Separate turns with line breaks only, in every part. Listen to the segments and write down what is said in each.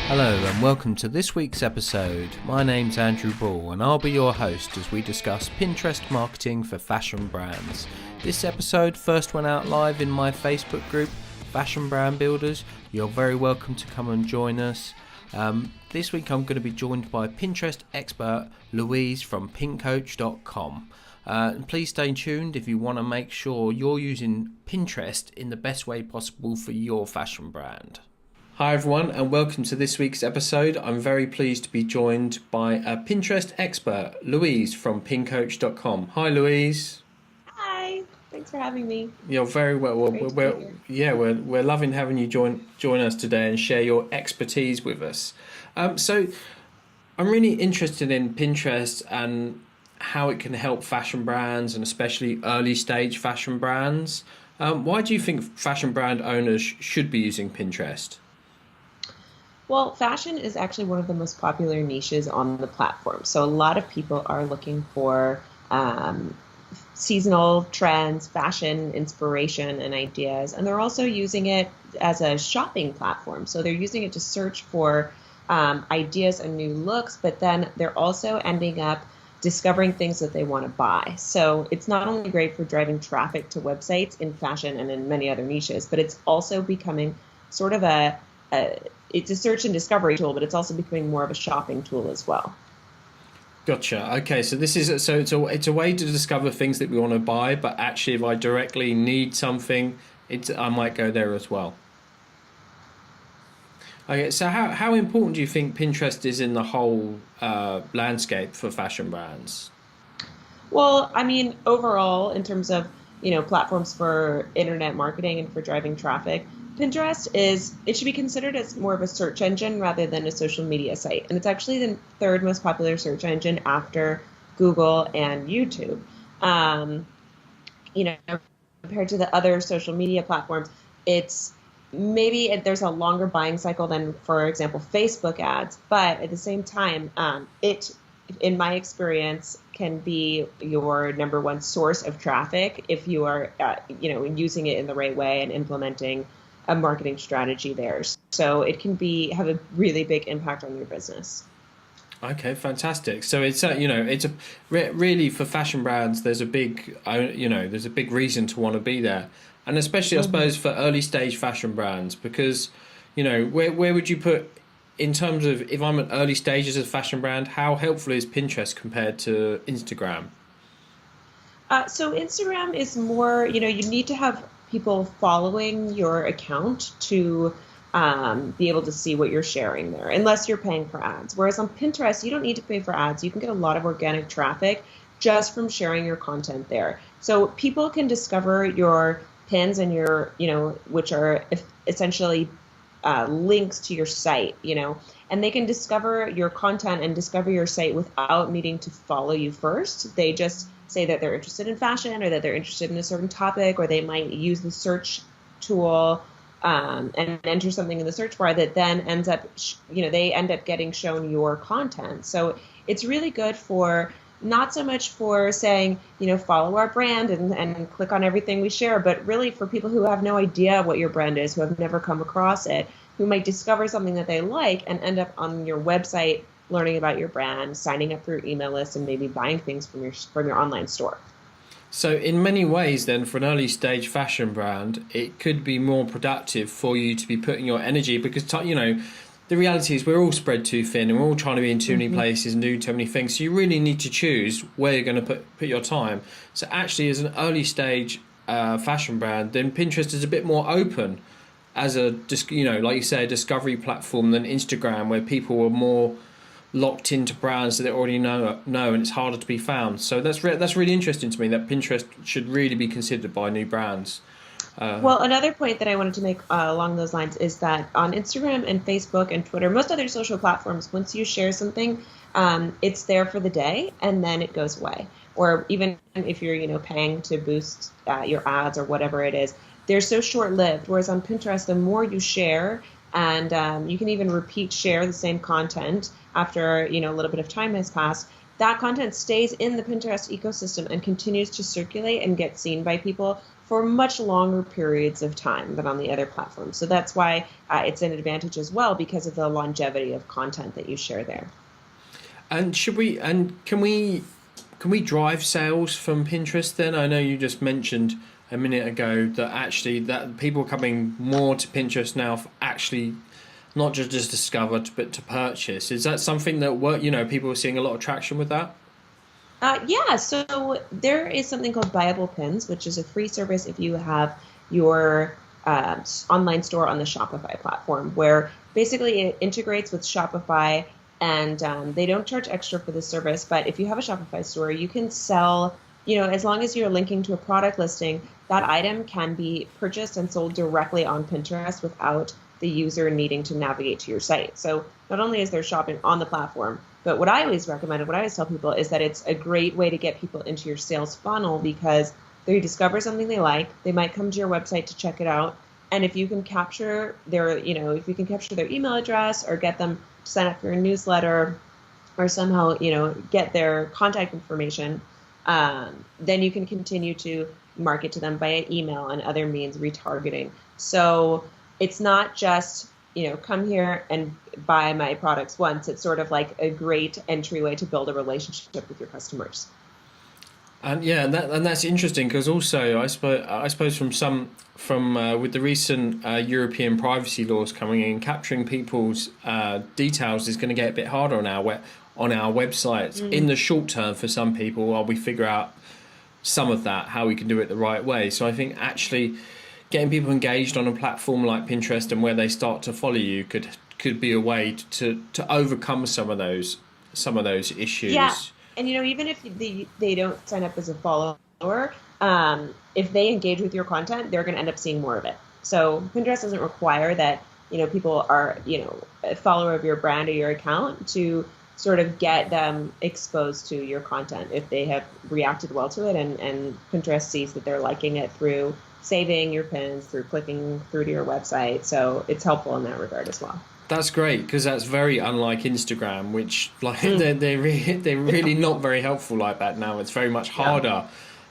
Hello and welcome to this week's episode. My name's Andrew Ball and I'll be your host as we discuss Pinterest marketing for fashion brands. This episode first went out live in my Facebook group, Fashion Brand Builders. You're very welcome to come and join us. This week I'm going to be joined by Pinterest expert Louise from pinkcoach.com. And please stay tuned if you want to make sure you're using Pinterest in the best way possible for your fashion brand. Hi everyone and welcome to this week's episode. I'm very pleased to be joined by a Pinterest expert, Louise from pinkcoach.com. Hi Louise.
Hi, thanks for having me.
You're very well. We're loving having you join us today and share your expertise with us. So I'm really interested in Pinterest and how it can help fashion brands and especially early stage fashion brands. Why do you think fashion brand owners should be using Pinterest?
Well, fashion is actually one of the most popular niches on the platform. So a lot of people are looking for seasonal trends, fashion inspiration and ideas. And they're also using it as a shopping platform. So they're using it to search for ideas and new looks, but then they're also ending up discovering things that they want to buy. So it's not only great for driving traffic to websites in fashion and in many other niches, but it's also becoming sort of it's a search and discovery tool, but it's also becoming more of a shopping tool as well.
Gotcha. Okay, so it's a way to discover things that we want to buy, but actually, if I directly need something, I might go there as well. Okay, so how important do you think Pinterest is in the whole landscape for fashion brands?
Well, I mean, overall, in terms of platforms for internet marketing and for driving traffic, Pinterest should be considered as more of a search engine rather than a social media site. And it's actually the third most popular search engine after Google and YouTube. Compared to the other social media platforms, there's a longer buying cycle than, for example, Facebook ads. But at the same time, it, in my experience, can be your number one source of traffic if you are, using it in the right way and implementing a marketing strategy there. So it can have a really big impact on your business.
Okay, fantastic. So it's really for fashion brands. There's a big reason to want to be there, and especially I suppose for early stage fashion brands, because where would you put in terms of if I'm at early stages as a fashion brand, how helpful is Pinterest compared to Instagram?
So Instagram is more, you need to have people following your account to be able to see what you're sharing there, unless you're paying for ads. Whereas on Pinterest, you don't need to pay for ads. You can get a lot of organic traffic just from sharing your content there. So people can discover your pins and your, which are essentially links to your site, and they can discover your content and discover your site without needing to follow you first. They just say that they're interested in fashion or that they're interested in a certain topic, or they might use the search tool and enter something in the search bar that then ends up, they end up getting shown your content. So it's really good for not so much for saying, follow our brand and click on everything we share, but really for people who have no idea what your brand is, who have never come across it, who might discover something that they like and end up on your website learning about your brand, signing up for your email list, and maybe buying things from your online store.
So in many ways then, for an early stage fashion brand, it could be more productive for you to be putting your energy, because the reality is we're all spread too thin and we're all trying to be in too many places and do too many things. So you really need to choose where you're going to put your time. So actually, as an early stage fashion brand, then Pinterest is a bit more open as a, like you say, a discovery platform than Instagram, where people are more locked into brands that they already know, and it's harder to be found. So that's really interesting to me that Pinterest should really be considered by new brands.
Well, another point that I wanted to make along those lines is that on Instagram and Facebook and Twitter, most other social platforms, once you share something, it's there for the day and then it goes away. Or even if you're paying to boost your ads or whatever it is, they're so short-lived. Whereas on Pinterest, the more you share, and you can even share the same content after a little bit of time has passed, that content stays in the Pinterest ecosystem and continues to circulate and get seen by people for much longer periods of time than on the other platforms. So that's why it's an advantage as well, because of the longevity of content that you share there.
And can we drive sales from Pinterest then? I know you just mentioned a minute ago that actually that people are coming more to Pinterest now for actually not just discover but to purchase. Is that something that people are seeing a lot of traction with that?
Yeah, so there is something called Buyable Pins, which is a free service if you have your online store on the Shopify platform, where basically it integrates with Shopify, and they don't charge extra for this service. But if you have a Shopify store, you can sell, as long as you're linking to a product listing, that item can be purchased and sold directly on Pinterest without the user needing to navigate to your site. So not only is there shopping on the platform, but what I always recommend, what I always tell people, is that it's a great way to get people into your sales funnel, because they discover something they like, they might come to your website to check it out, and if you can capture their email address, or get them to sign up for your newsletter, or somehow get their contact information, then you can continue to market to them via email and other means, retargeting. So it's not just come here and buy my products once. It's sort of like a great entryway to build a relationship with your customers.
And yeah, and that's interesting, because also I suppose from with the recent European privacy laws coming in, capturing people's details is going to get a bit harder on our websites in the short term for some people, while we figure out some of that, how we can do it the right way. So I think actually getting people engaged on a platform like Pinterest, and where they start to follow you, could be a way to overcome some of those issues.
Yeah, and even if they don't sign up as a follower, if they engage with your content, they're going to end up seeing more of it. So Pinterest doesn't require that people are a follower of your brand or your account to sort of get them exposed to your content if they have reacted well to it, and Pinterest sees that they're liking it through saving your pins, through clicking through to your website. So it's helpful in that regard as well.
That's great, because that's very unlike Instagram, which they're really not very helpful like that now. It's very much harder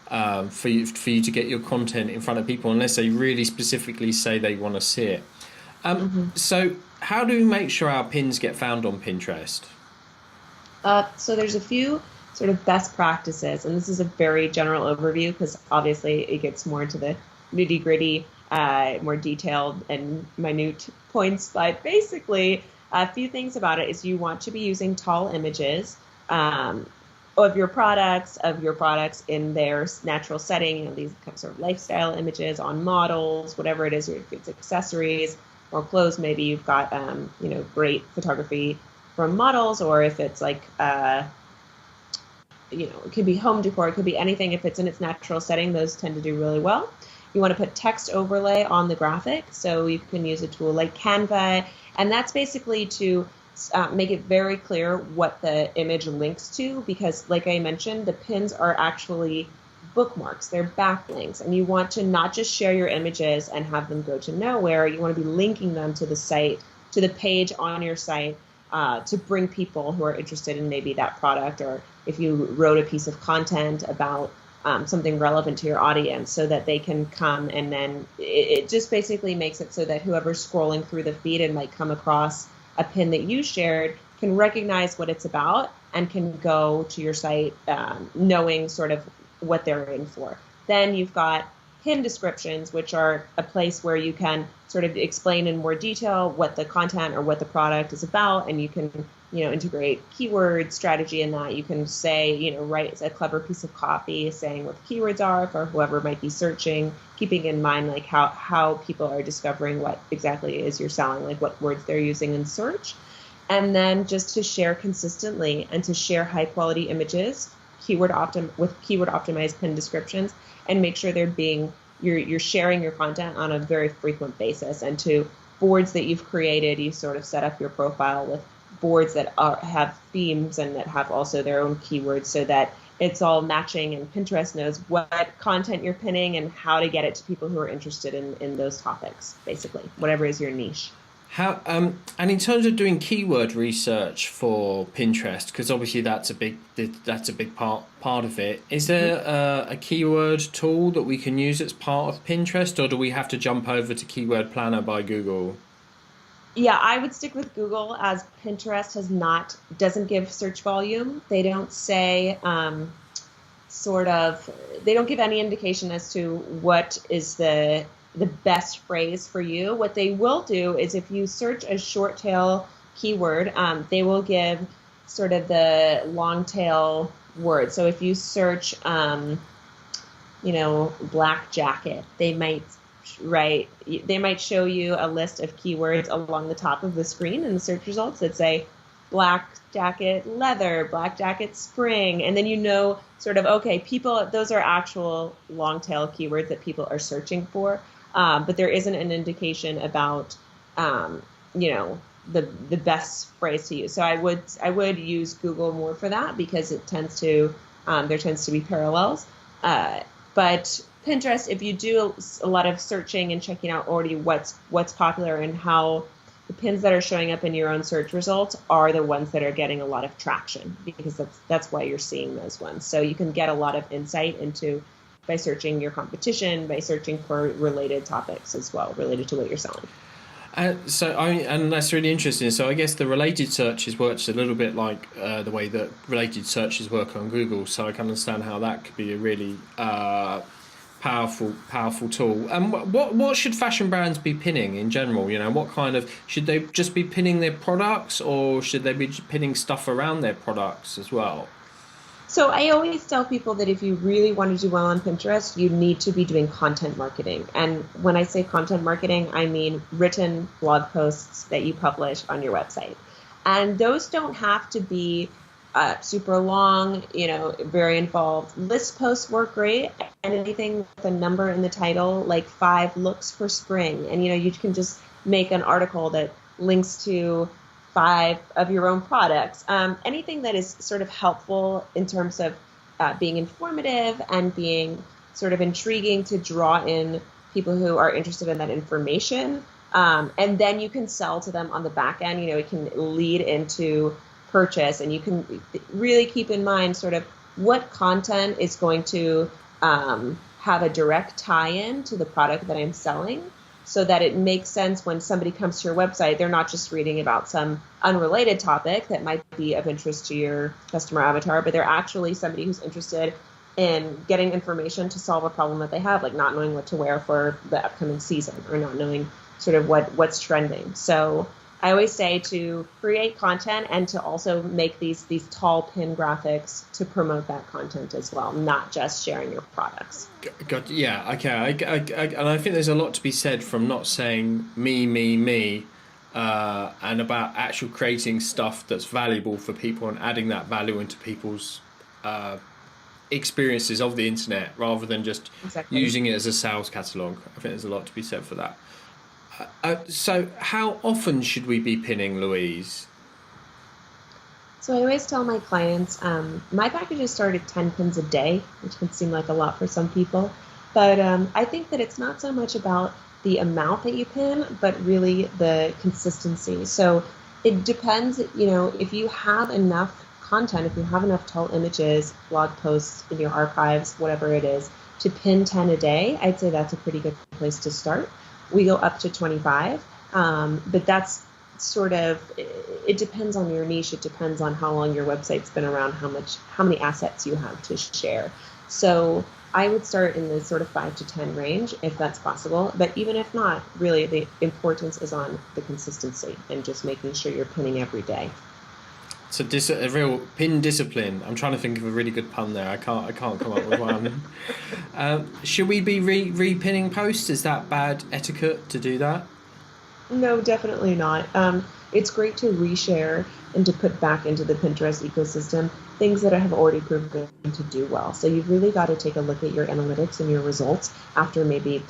for you to get your content in front of people, unless they really specifically say they want to see it. So how do we make sure our pins get found on Pinterest?
So there's a few sort of best practices, and this is a very general overview, because obviously it gets more into the nitty-gritty, more detailed and minute points. But basically, a few things about it is you want to be using tall images of your products in their natural setting. These sort of lifestyle images on models, whatever it is, or if it's accessories or clothes, maybe you've got great photography from models, or if it's like it could be home decor, it could be anything. If it's in its natural setting, those tend to do really well. You want to put text overlay on the graphic, so you can use a tool like Canva, and that's basically to make it very clear what the image links to, because like I mentioned, the pins are actually bookmarks, they're backlinks, and you want to not just share your images and have them go to nowhere. You want to be linking them to the site, to the page on your site, to bring people who are interested in maybe that product, or if you wrote a piece of content about something relevant to your audience, so that they can come, and then it just basically makes it so that whoever's scrolling through the feed and might come across a pin that you shared can recognize what it's about and can go to your site knowing sort of what they're in for. Then you've got pin descriptions, which are a place where you can sort of explain in more detail what the content or what the product is about, and you can integrate keyword strategy in that. You can say, write a clever piece of copy saying what the keywords are for whoever might be searching, keeping in mind like how people are discovering what exactly it is you're selling, like what words they're using in search. And then just to share consistently and to share high quality images, with keyword optimized pin descriptions, and make sure you're sharing your content on a very frequent basis. And to boards that you've created, you sort of set up your profile with boards that have themes and that have also their own keywords, so that it's all matching, and Pinterest knows what content you're pinning and how to get it to people who are interested in those topics, basically, whatever is your niche.
How and in terms of doing keyword research for Pinterest, because obviously that's a big part of it. Is there a keyword tool that we can use that's part of Pinterest, or do we have to jump over to Keyword Planner by Google?
Yeah, I would stick with Google, as Pinterest doesn't give search volume. They don't say they don't give any indication as to what is the best phrase for you. What they will do is, if you search a short tail keyword, they will give sort of the long tail word. So if you search, black jacket, they might show you a list of keywords along the top of the screen in the search results that say black jacket leather, black jacket spring, and then sort of, okay, those are actual long tail keywords that people are searching for, but there isn't an indication about the best phrase to use. So I would use Google more for that, because there tends to be parallels, but Pinterest, if you do a lot of searching and checking out already what's popular and how the pins that are showing up in your own search results are the ones that are getting a lot of traction, because that's why you're seeing those ones. So you can get a lot of insight by searching your competition, by searching for related topics as well, related to what you're selling.
And that's really interesting. So I guess the related searches works a little bit like the way that related searches work on Google. So I can understand how that could be a really powerful tool. And what should fashion brands be pinning in general? What kind of, should they just be pinning their products, or should they be pinning stuff around their products as well?
So I always tell people that if you really want to do well on Pinterest, you need to be doing content marketing. And when I say content marketing, I mean written blog posts that you publish on your website. And those don't have to be super long, very involved. List posts work great, and anything with a number in the title, like 5 looks for spring. And, you can just make an article that links to 5 of your own products. Anything that is sort of helpful in terms of being informative and being sort of intriguing to draw in people who are interested in that information. And then you can sell to them on the back end. It can lead into purchase, and you can really keep in mind sort of what content is going to have a direct tie-in to the product that I'm selling, so that it makes sense when somebody comes to your website. They're not just reading about some unrelated topic that might be of interest to your customer avatar, but they're actually somebody who's interested in getting information to solve a problem that they have, like not knowing what to wear for the upcoming season, or not knowing sort of what's trending. So I always say to create content and to also make these tall pin graphics to promote that content as well, not just sharing your products.
Yeah, okay. And I think there's a lot to be said from not saying me, and about actual creating stuff that's valuable for people and adding that value into people's experiences of the internet, rather than just using it as a sales catalogue. I think there's a lot to be said for that. So how often should we be pinning, Louise?
So I always tell my clients, my packages start at 10 pins a day, which can seem like a lot for some people. But I think that it's not so much about the amount that you pin, but really the consistency. So it depends, if you have enough content, if you have enough tall images, blog posts in your archives, whatever it is, to pin 10 a day, I'd say that's a pretty good place to start. We go up to 25, but that's sort of, it depends on your niche. It depends on how long your website's been around, how many assets you have to share. So I would start in the sort of 5 to 10 range if that's possible. But even if not, really the importance is on the consistency and just making sure you're pinning every day.
So a real pin discipline. I'm trying to think of a really good pun there. I can't come up with one. Should we be re-pinning posts? Is that bad etiquette to do that?
No, definitely not. It's great to reshare and to put back into the Pinterest ecosystem things that have already proven to do well. So you've really got to take a look at your analytics and your results after maybe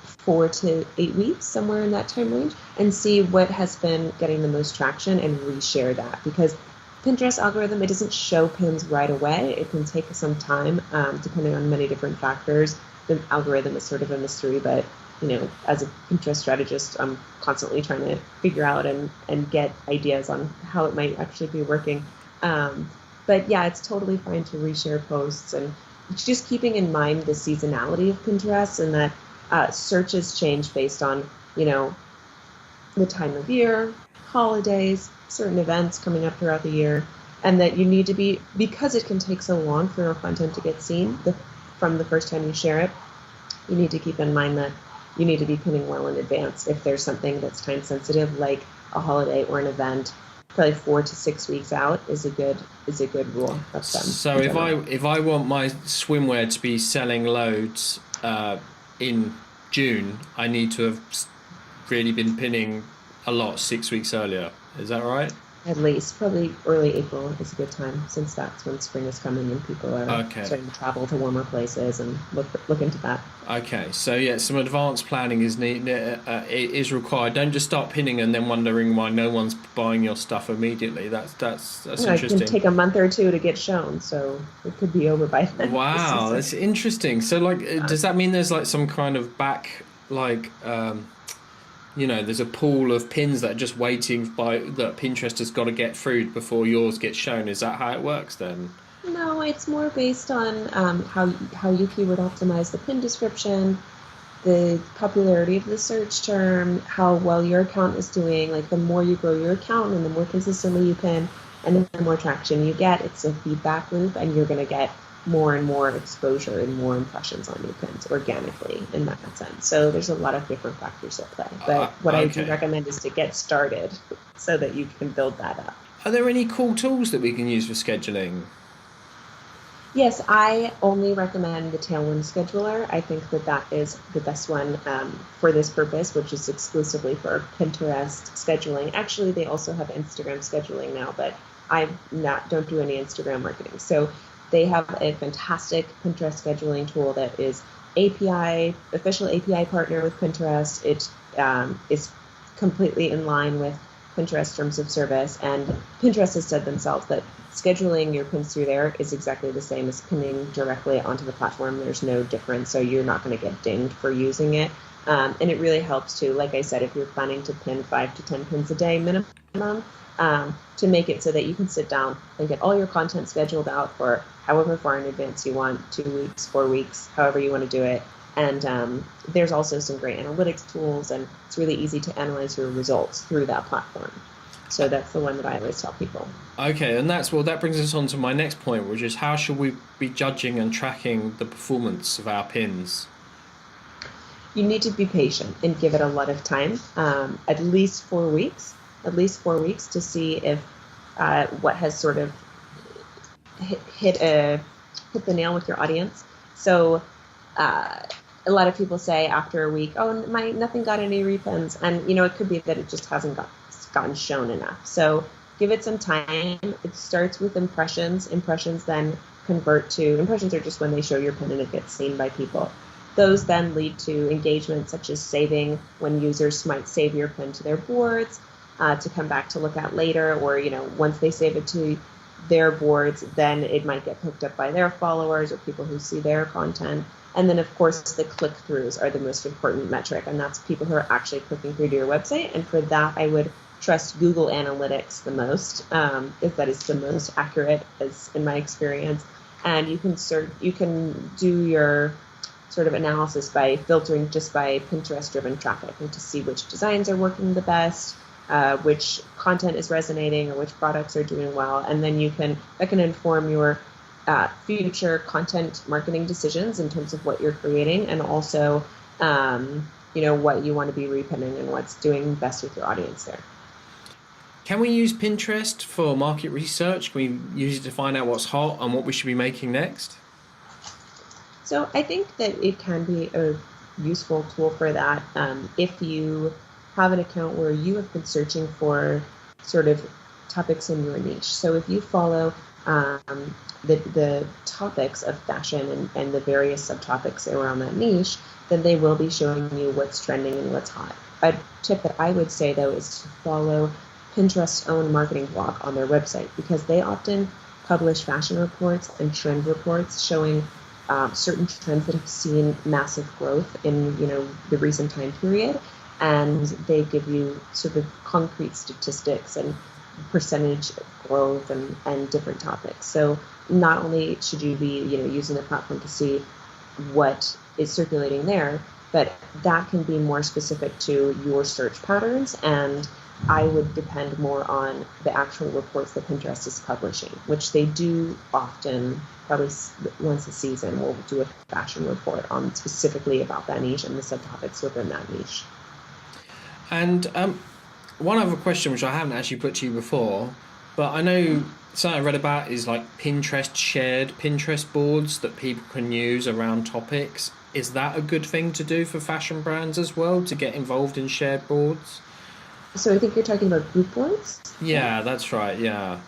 4 to 8 weeks, somewhere in that time range, and see what has been getting the most traction and reshare that. Because Pinterest algorithm, it doesn't show pins right away. It can take some time, depending on many different factors. The algorithm is sort of a mystery, but as a Pinterest strategist, I'm constantly trying to figure out and get ideas on how it might actually be working. But yeah, it's totally fine to reshare posts, and just keeping in mind the seasonality of Pinterest, and that searches change based on, the time of year, holidays, certain events coming up throughout the year, and that you need to be, because it can take so long for your content to get seen from the first time you share it, you need to keep in mind that you need to be pinning well in advance. If there's something that's time sensitive, like a holiday or an event, probably 4 to 6 weeks out is a good rule of thumb.
So if I want my swimwear to be selling loads in June, I need to have really been pinning a lot 6 weeks earlier. Is that right?
At least probably early April is a good time, since that's when spring is coming and people are starting to travel to warmer places and look into that.
Okay, so yeah, some advanced planning is required. Don't just start pinning and then wondering why no one's buying your stuff immediately. That's interesting.
It can take a month or two to get shown, so it could be over by then.
Wow, that's interesting. So does that mean there's some kind of there's a pool of pins that are just waiting that Pinterest has got to get through before yours gets shown? Is that how it works then?
No, it's more based on how you keyword optimize the pin description, the popularity of the search term, how well your account is doing. The more you grow your account and the more consistently you pin and the more traction you get, it's a feedback loop, and you're going to get more and more exposure and more impressions on your pins organically in that sense. So there's a lot of different factors at play. But what I do recommend is to get started so that you can build that up.
Are there any cool tools that we can use for scheduling?
Yes, I only recommend the Tailwind Scheduler. I think that is the best one for this purpose, which is exclusively for Pinterest scheduling. Actually, they also have Instagram scheduling now, but I don't do any Instagram marketing. So they have a fantastic Pinterest scheduling tool that is official API partner with Pinterest. It is completely in line with Pinterest terms of service, and Pinterest has said themselves that scheduling your pins through there is exactly the same as pinning directly onto the platform. There's no difference, so you're not going to get dinged for using it. And it really helps too, like I said, if you're planning to pin 5 to 10 pins a day minimum, to make it so that you can sit down and get all your content scheduled out for however far in advance you want, 2 weeks, 4 weeks, however you want to do it. And there's also some great analytics tools, and it's really easy to analyze your results through that platform. So that's the one that I always tell people.
Okay, and that brings us on to my next point, which is how should we be judging and tracking the performance of our pins?
You need to be patient and give it a lot of time, at least 4 weeks. At least 4 weeks to see if what has sort of hit the nail with your audience. So a lot of people say after a week, oh, nothing got any repins, and it could be that it just hasn't gotten shown enough. So give it some time. It starts with impressions. Impressions then convert to impressions are just when they show your pin and it gets seen by people. Those then lead to engagement, such as saving, when users might save your pin to their boards to come back to look at later, or once they save it to their boards, then it might get picked up by their followers or people who see their content. And then, of course, the click-throughs are the most important metric, and that's people who are actually clicking through to your website. And for that, I would trust Google Analytics the most, if that is the most accurate, as in my experience. And you can do your sort of analysis by filtering just by Pinterest-driven traffic, and to see which designs are working the best, which content is resonating, or which products are doing well, and then that can inform your future content marketing decisions in terms of what you're creating, and also what you want to be repinning and what's doing best with your audience there.
Can we use Pinterest for market research? Can we use it to find out what's hot and what we should be making next?
So I think that it can be a useful tool for that. If you have an account where you have been searching for sort of topics in your niche. So if you follow the topics of fashion and the various subtopics around that niche, then they will be showing you what's trending and what's hot. A tip that I would say, though, is to follow Pinterest's own marketing blog on their website, because they often publish fashion reports and trend reports showing certain trends that have seen massive growth in, the recent time period, and they give you sort of concrete statistics and percentage growth and different topics. So not only should you be, using the platform to see what is circulating there, but that can be more specific to your search patterns, and I would depend more on the actual reports that Pinterest is publishing, which they do often, probably once a season, we'll do a fashion report on specifically about that niche and the subtopics within that niche.
And one other question which I haven't actually put to you before, but I know something I read about is like Pinterest shared Pinterest boards that people can use around topics. Is that a good thing to do for fashion brands as well, to get involved in shared boards?
So I think you're talking about group boards?
Yeah, that's right, yeah.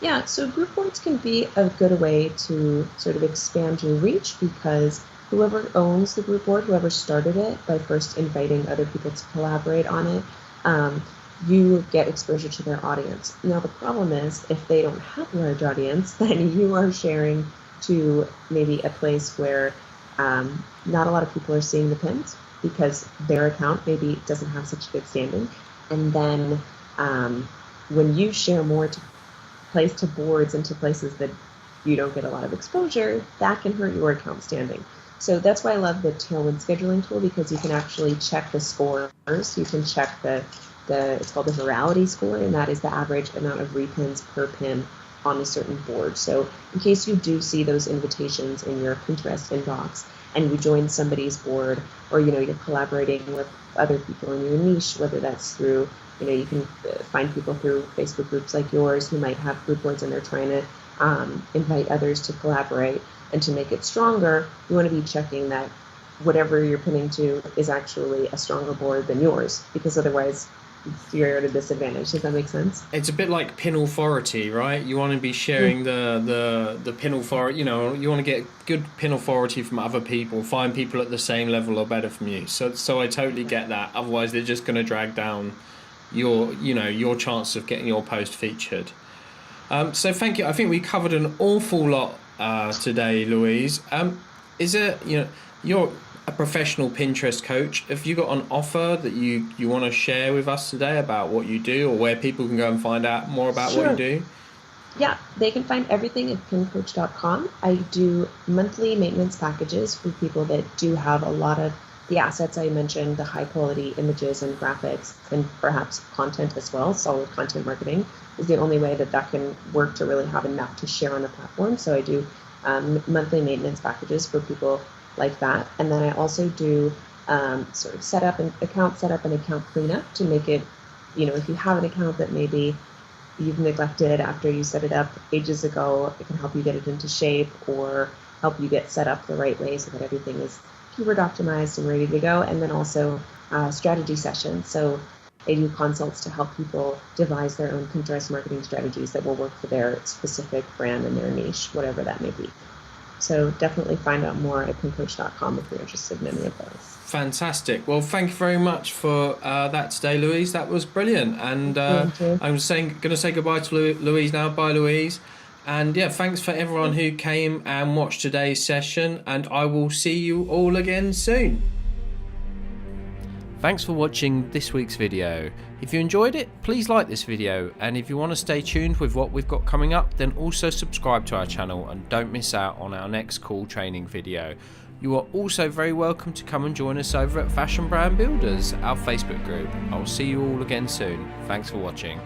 Yeah, so group boards can be a good way to sort of expand your reach, because whoever owns the group board, whoever started it by first inviting other people to collaborate on it, you get exposure to their audience. Now, the problem is if they don't have a large audience, then you are sharing to maybe a place where not a lot of people are seeing the pins because their account maybe doesn't have such good standing. And then when you share more to boards and to places that you don't get a lot of exposure, that can hurt your account standing. So that's why I love the Tailwind scheduling tool, because you can actually check the scores. You can check it's called the virality score, and that is the average amount of repins per pin on a certain board. So in case you do see those invitations in your Pinterest inbox and you join somebody's board, or you're collaborating with other people in your niche, whether that's through, you can find people through Facebook groups like yours who might have group boards and they're trying to invite others to collaborate. And to make it stronger, you want to be checking that whatever you're pinning to is actually a stronger board than yours, because otherwise you're at a disadvantage. Does that make sense?
It's a bit like pin authority, right? You want to be sharing the pin authority. You want to get good pin authority from other people, find people at the same level or better from you. So I totally get that. Otherwise, they're just going to drag down your chance of getting your post featured. So thank you. I think we covered an awful lot today, Louise. Is it, you're a professional Pinterest coach. Have you got an offer that you want to share with us today about what you do, or where people can go and find out more about what you do?
Yeah, they can find everything at pincoach.com. I do monthly maintenance packages for people that do have a lot of the assets I mentioned, the high quality images and graphics, and perhaps content as well. Solid content marketing is the only way that can work to really have enough to share on the platform. So I do monthly maintenance packages for people like that. And then I also do sort of set up and account cleanup to make it, if you have an account that maybe you've neglected after you set it up ages ago, it can help you get it into shape or help you get set up the right way so that everything is keyword optimized and ready to go. And then also strategy sessions. So they do consults to help people devise their own Pinterest marketing strategies that will work for their specific brand and their niche, whatever that may be. So definitely find out more at pincoach.com if you're interested in any of those.
Fantastic. Well, thank you very much for that today, Louise. That was brilliant. And I'm going to say goodbye to Louise now. Bye, Louise. And yeah, thanks for everyone who came and watched today's session. And I will see you all again soon. Thanks for watching this week's video. If you enjoyed it, please like this video, and if you want to stay tuned with what we've got coming up, then also subscribe to our channel and don't miss out on our next cool training video. You are also very welcome to come and join us over at Fashion Brand Builders, our Facebook group. I will see you all again soon. Thanks for watching.